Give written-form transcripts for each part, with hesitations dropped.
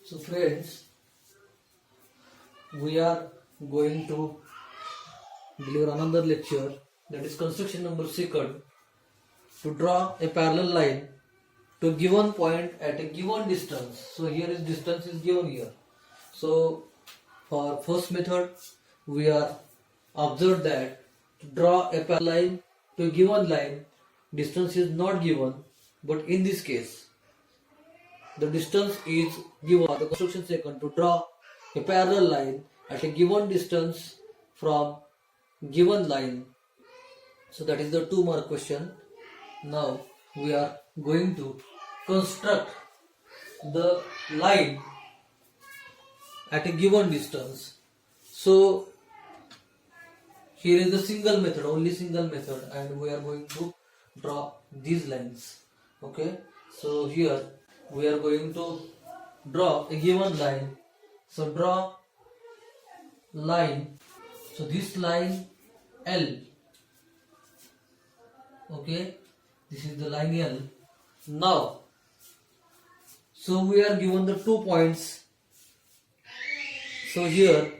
So friends, we are going to deliver another lecture, that is construction number second, to draw a parallel line to a given point at a given distance. So here is distance is given here. So for first method we are observed that to draw a parallel line to a given line, distance is not given, but in this case the distance is given. The construction second to draw a parallel line at a given distance from given line. So that is the 2 mark question. Now we are going to construct the line at a given distance. So here is the single method, only single method, and we are going to draw these lines. Okay, so here we are going to draw a given line. So draw line. So this line L. Okay, this is the line L. Now, so we are given the 2 points. So here,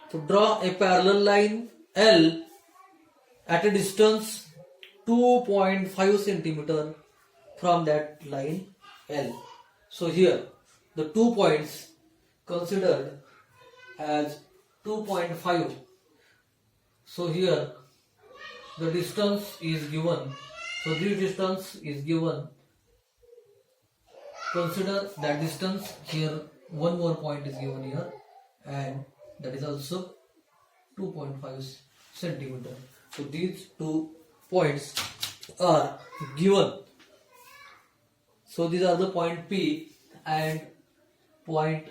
to draw a parallel line L at a distance 2.5 centimeter from that line L. So here, the 2 points considered as 2.5. So here, the distance is given. So this distance is given. Consider that distance. Here one more point is given here, and that is also 2.5 centimeter. So these 2 points are given. So these are the point P and point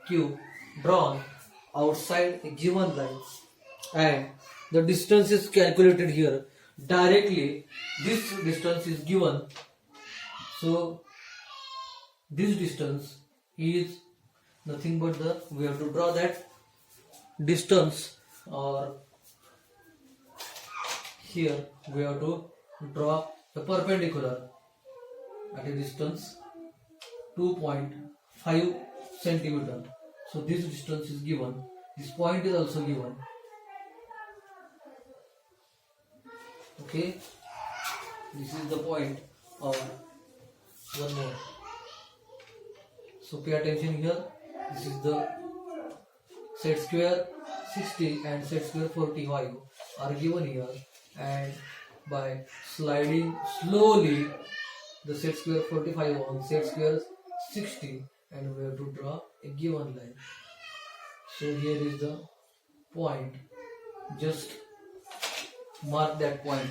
Q drawn outside a given line, and the distance is calculated here. Directly this distance is given. So this distance is nothing but we have to draw that distance, or here we have to draw a perpendicular at a distance 2.5 centimeter. So this distance is given. This point is also given. Okay, this is the point, or one more. So pay attention here. This is the set square 60 and set square 45 are given here, and by sliding slowly the set square 45 on set square 60, and we have to draw a given line. So here is the point. Just mark that point,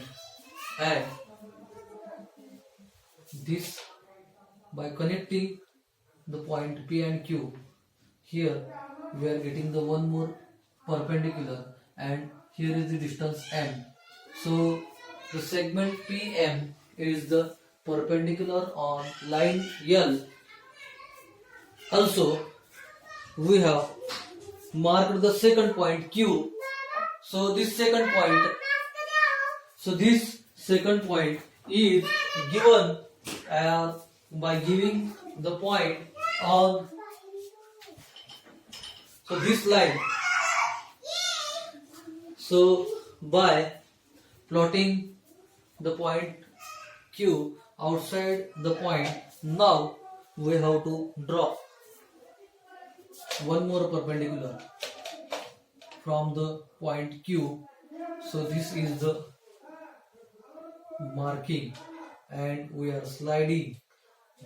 and this, by connecting the point P and Q, here we are getting the one more perpendicular, and here is the distance M. So the segment PM is the perpendicular on line L. Also we have marked the second point Q. So this second point is given by giving the point on this line. So by plotting the point Q outside the point, now we have to draw one more perpendicular from the point Q. So this is the marking, and we are sliding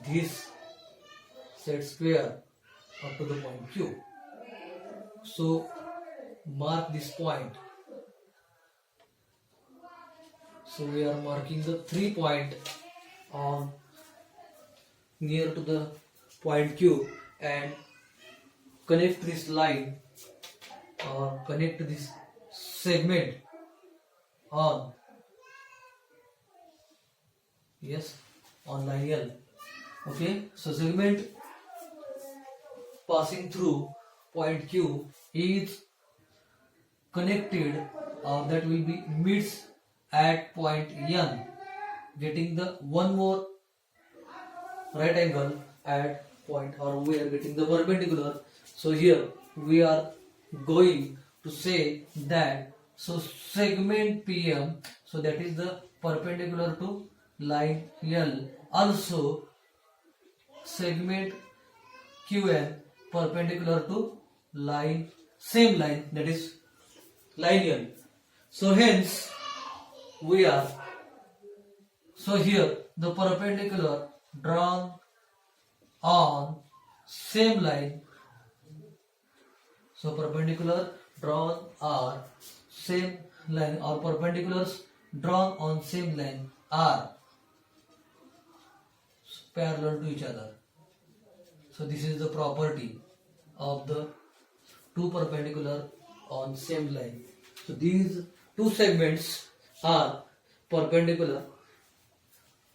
this set square up to the point Q. So mark this point. So we are marking the 3 point on near to the point Q, and connect this line, or connect this segment on line L. Okay, so segment passing through point Q is connected, or that will be meets at point N, getting the one more right angle at point, or we are getting the perpendicular. So here we are going to say that, so segment PM, so that is the perpendicular to line L, also segment QN perpendicular to line, same line, that is line L. So hence we are, so here the perpendicular drawn on same line, so perpendicular drawn are same line, or perpendiculars drawn on same line are parallel to each other. So this is the property of the two perpendicular on same line. So these two segments are perpendicular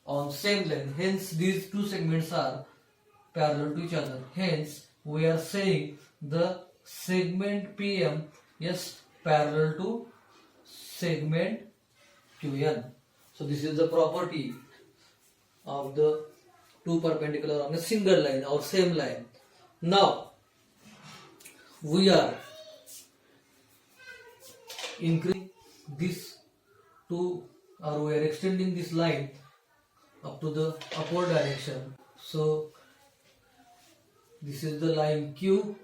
on same line, hence these two segments are parallel to each other. Hence we are saying the segment PM is parallel to segment QN. So this is the property of the two perpendicular on a single line or same line. Now we are increasing this two, or we are extending this line up to the upward direction. So this is the line Q,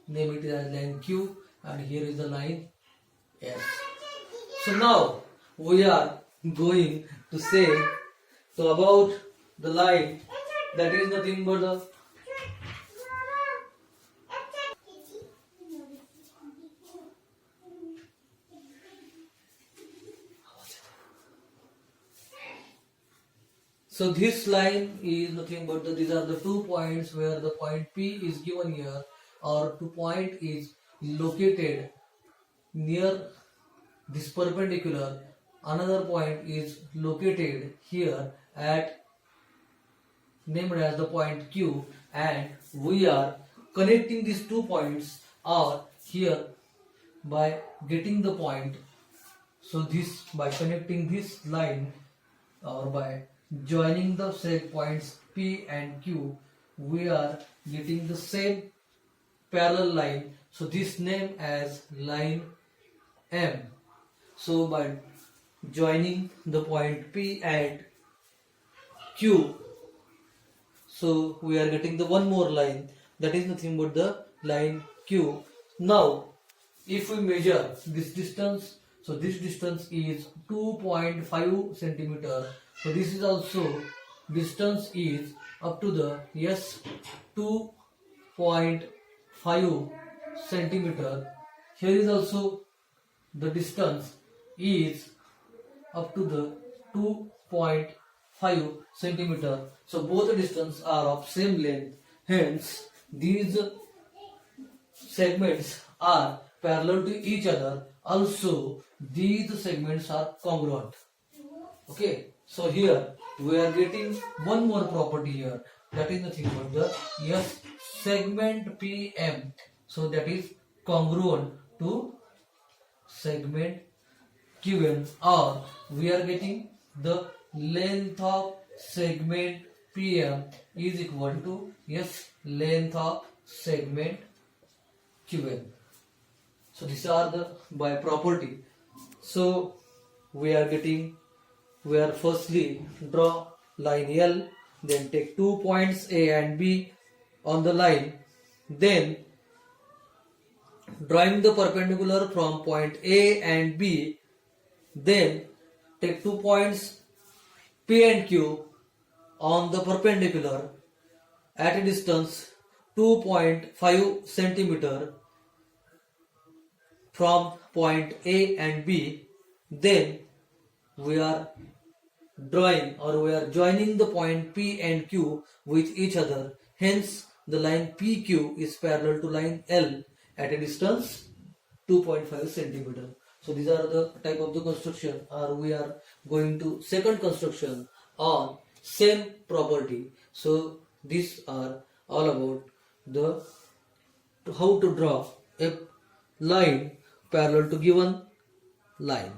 name it as line Q, and here is the line S. So now we are going to say so about the line that is nothing but the so this line is nothing but these are the 2 points where the point P is given here, or 2 point is located near this perpendicular, another point is located here at named as the point Q, and we are connecting these 2 points or here by getting the point. So this, by connecting this line or by joining the same points P and Q, we are getting the same parallel line. So this name as line M. So by joining the point P and Q, so we are getting the one more line, that is nothing but the line Q. Now if we measure this distance, so this distance is 2.5 centimeter. So this is also distance is up to the 2.5 centimeter. Here is also the distance is up to the 2.5 centimeter. So both the distance are of same length. Hence these segments are parallel to each other. Also these segments are congruent. Okay. So here we are getting one more property here, that is nothing but the segment PM. So that is congruent to segment QN, or we are getting the length of segment PM is equal to length of segment QN. So these are the by property. So we are firstly draw line L, then take 2 points A and B on the line, then drawing the perpendicular from point A and B, then take 2 points P and Q on the perpendicular at a distance 2.5 centimeter from point A and B. Then we are drawing, or we are joining the point P and Q with each other. Hence the line PQ is parallel to line L at a distance 2.5 centimeter. So these are the type of the construction, or we are going to second construction on same property. So these are all about the how to draw a line parallel to given line.